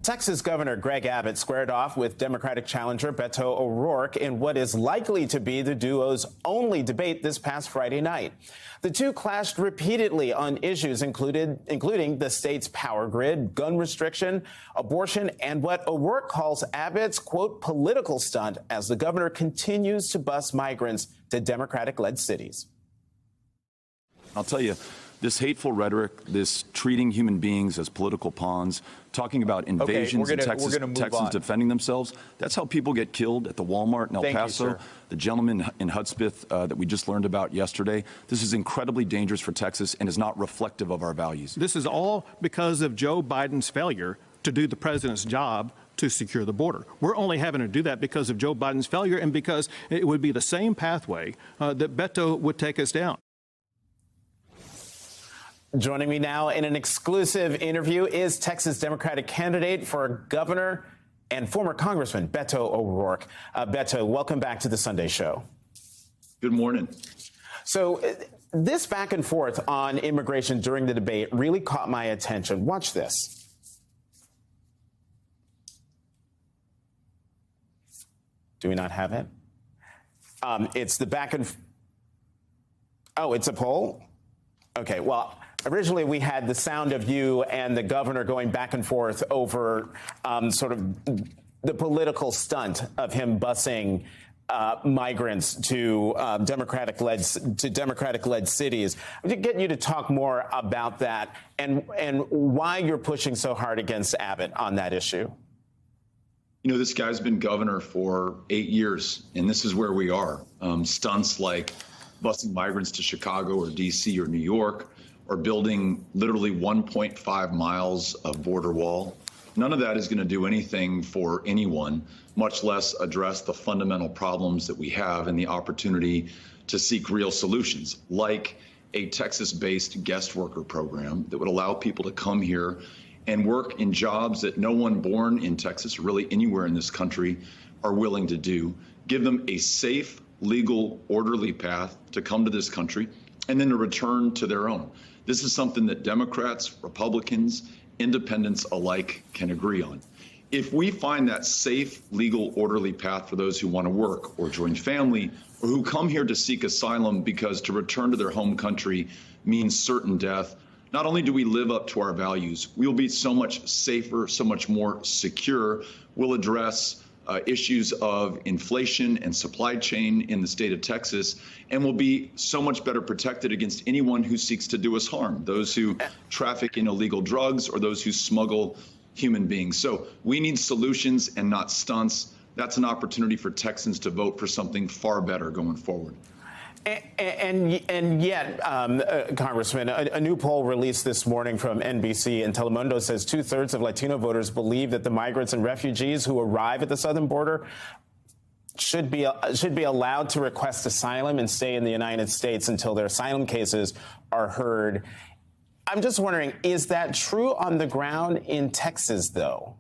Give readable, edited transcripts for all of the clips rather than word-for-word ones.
Texas Governor Greg Abbott squared off with Democratic challenger Beto O'Rourke in what is likely to be the duo's only debate this past Friday night. The two clashed repeatedly on issues including the state's power grid, gun restriction, abortion, and what O'Rourke calls Abbott's, quote, political stunt as the governor continues to bus migrants to Democratic-led cities. I'll tell you, this hateful rhetoric, this treating human beings as political pawns, talking about invasions in Texas, Texans defending themselves, that's how people get killed at the Walmart in El Paso, the gentleman in Hudspeth that we just learned about yesterday. This is incredibly dangerous for Texas and is not reflective of our values. This is all because of Joe Biden's failure to do the president's job to secure the border. We're only having to do that because of Joe Biden's failure and because it would be the same pathway that Beto would take us down. Joining me now in an exclusive interview is Texas Democratic candidate for governor and former Congressman Beto O'Rourke. Beto, welcome back to the Sunday Show. Good morning. So this back and forth on immigration during the debate really caught my attention. Watch this. Do we not have it? It's the back and... Oh, it's a poll? Okay, well, originally we had the sound of you and the governor going back and forth over sort of the political stunt of him busing migrants to Democratic-led cities. I'm just getting you to talk more about that and why you're pushing so hard against Abbott on that issue. You know, this guy's been governor for 8 years, and this is where we are. Stunts like busing migrants to Chicago or D.C. or New York, or building literally 1.5 miles of border wall. None of that is going to do anything for anyone, much less address the fundamental problems that we have and the opportunity to seek real solutions, like a Texas-based guest worker program that would allow people to come here and work in jobs that no one born in Texas, or really anywhere in this country, are willing to do, give them a safe, legal, orderly path to come to this country and then to return to their own. This is something that Democrats, Republicans, independents alike can agree on. If we find that safe, legal, orderly path for those who want to work or join family or who come here to seek asylum because to return to their home country means certain death, not only do we live up to our values, we will be so much safer, so much more secure. We'll address issues of inflation and supply chain in the state of Texas, and will be so much better protected against anyone who seeks to do us harm, those who traffic in illegal drugs or those who smuggle human beings. So we need solutions and not stunts. That's an opportunity for Texans to vote for something far better going forward. And yet, Congressman, a new poll released this morning from NBC and Telemundo says 2/3 of Latino voters believe that the migrants and refugees who arrive at the southern border should be allowed to request asylum and stay in the United States until their asylum cases are heard. I'm just wondering, is that true on the ground in Texas, though?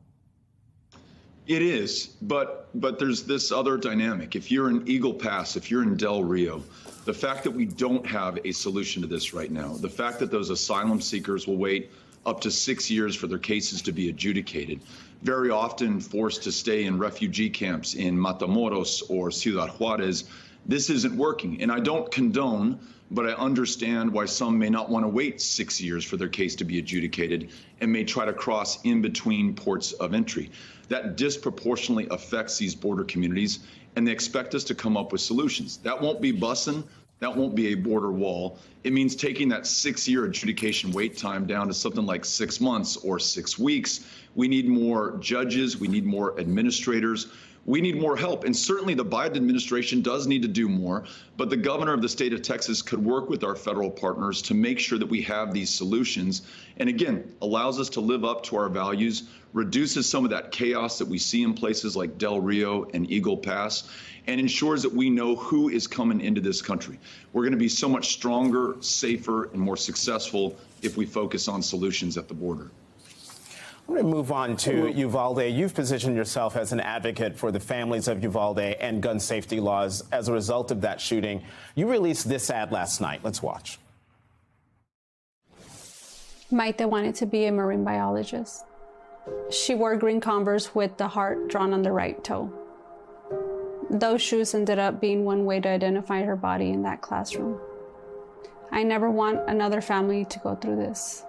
It is, but there's this other dynamic. If you're in Eagle Pass, if you're in Del Rio, the fact that we don't have a solution to this right now, the fact that those asylum seekers will wait up to 6 years for their cases to be adjudicated, very often forced to stay in refugee camps in Matamoros or Ciudad Juarez, this isn't working. And I don't condone, but I understand why some may not want to wait 6 years for their case to be adjudicated and may try to cross in between ports of entry. That disproportionately affects these border communities, and they expect us to come up with solutions. That won't be busing. That won't be a border wall. It means taking that 6-year adjudication wait time down to something like 6 months or 6 weeks. We need more judges. We need more administrators. We need more help. And certainly the Biden administration does need to do more, but the governor of the state of Texas could work with our federal partners to make sure that we have these solutions. And again, allows us to live up to our values, reduces some of that chaos that we see in places like Del Rio and Eagle Pass, and ensures that we know who is coming into this country. We're going to be so much stronger, safer, and more successful if we focus on solutions at the border. I want to move on to Uvalde. You've positioned yourself as an advocate for the families of Uvalde and gun safety laws as a result of that shooting. You released this ad last night. Let's watch. Maite wanted to be a marine biologist. She wore green Converse with the heart drawn on the right toe. Those shoes ended up being one way to identify her body in that classroom. I never want another family to go through this.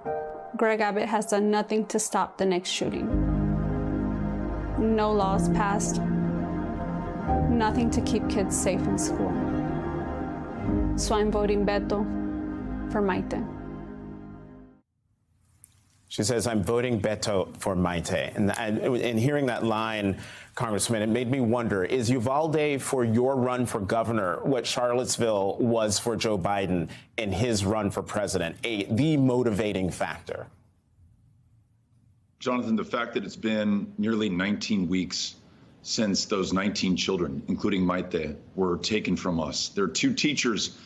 Greg Abbott has done nothing to stop the next shooting. No laws passed. Nothing to keep kids safe in school. So I'm voting Beto for Maite. She says, I'm voting Beto for Maite. And hearing that line, Congressman, it made me wonder, is Uvalde for your run for governor what Charlottesville was for Joe Biden in his run for president, the motivating factor? Jonathan, the fact that it's been nearly 19 weeks since those 19 children, including Maite, were taken from us. There are two teachers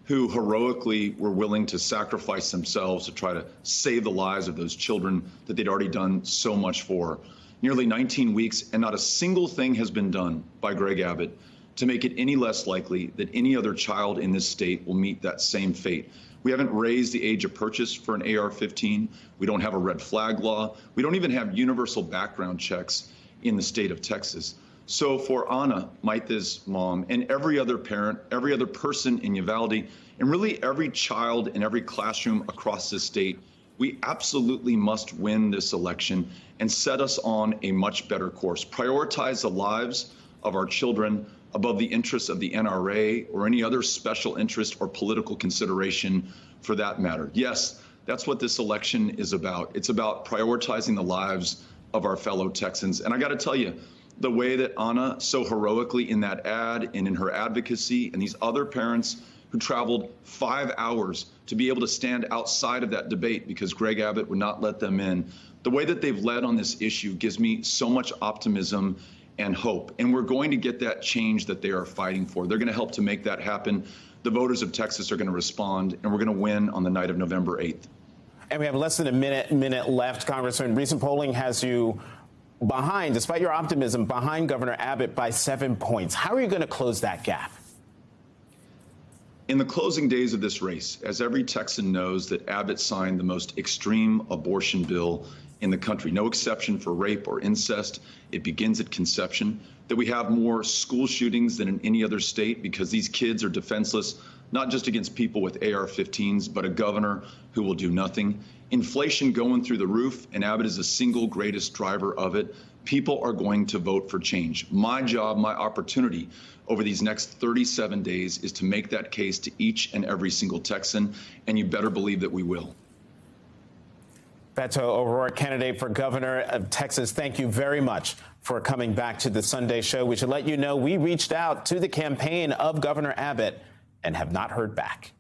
who heroically were willing to sacrifice themselves to try to save the lives of those children that they'd already done so much for. Nearly 19 weeks, and not a single thing has been done by Greg Abbott to make it any less likely that any other child in this state will meet that same fate. We haven't raised the age of purchase for an AR-15. We don't have a red flag law. We don't even have universal background checks in the state of Texas. So for Anna, Maite's mom, and every other parent, every other person in Uvalde, and really every child in every classroom across this state, we absolutely must win this election and set us on a much better course. Prioritize the lives of our children above the interests of the NRA or any other special interest or political consideration for that matter. Yes, that's what this election is about. It's about prioritizing the lives of our fellow Texans. And I got to tell you, the way that Anna so heroically in that ad and in her advocacy, and these other parents who traveled 5 hours to be able to stand outside of that debate because Greg Abbott would not let them in, the way that they've led on this issue gives me so much optimism and hope. And we're going to get that change that they are fighting for. They're going to help to make that happen. The voters of Texas are going to respond, and we're going to win on the night of November 8th. And we have less than a minute left, Congressman. Recent polling has you behind, despite your optimism, behind Governor Abbott by 7 points. How are you going to close that gap? In the closing days of this race, as every Texan knows that Abbott signed the most extreme abortion bill in the country, no exception for rape or incest. It begins at conception. That we have more school shootings than in any other state because these kids are defenseless, not just against people with AR-15s, but a governor who will do nothing. Inflation going through the roof, and Abbott is the single greatest driver of it. People are going to vote for change. My job, my opportunity over these next 37 days is to make that case to each and every single Texan, and you better believe that we will. Beto O'Rourke, candidate for governor of Texas, thank you very much for coming back to the Sunday Show. We should let you know we reached out to the campaign of Governor Abbott and have not heard back.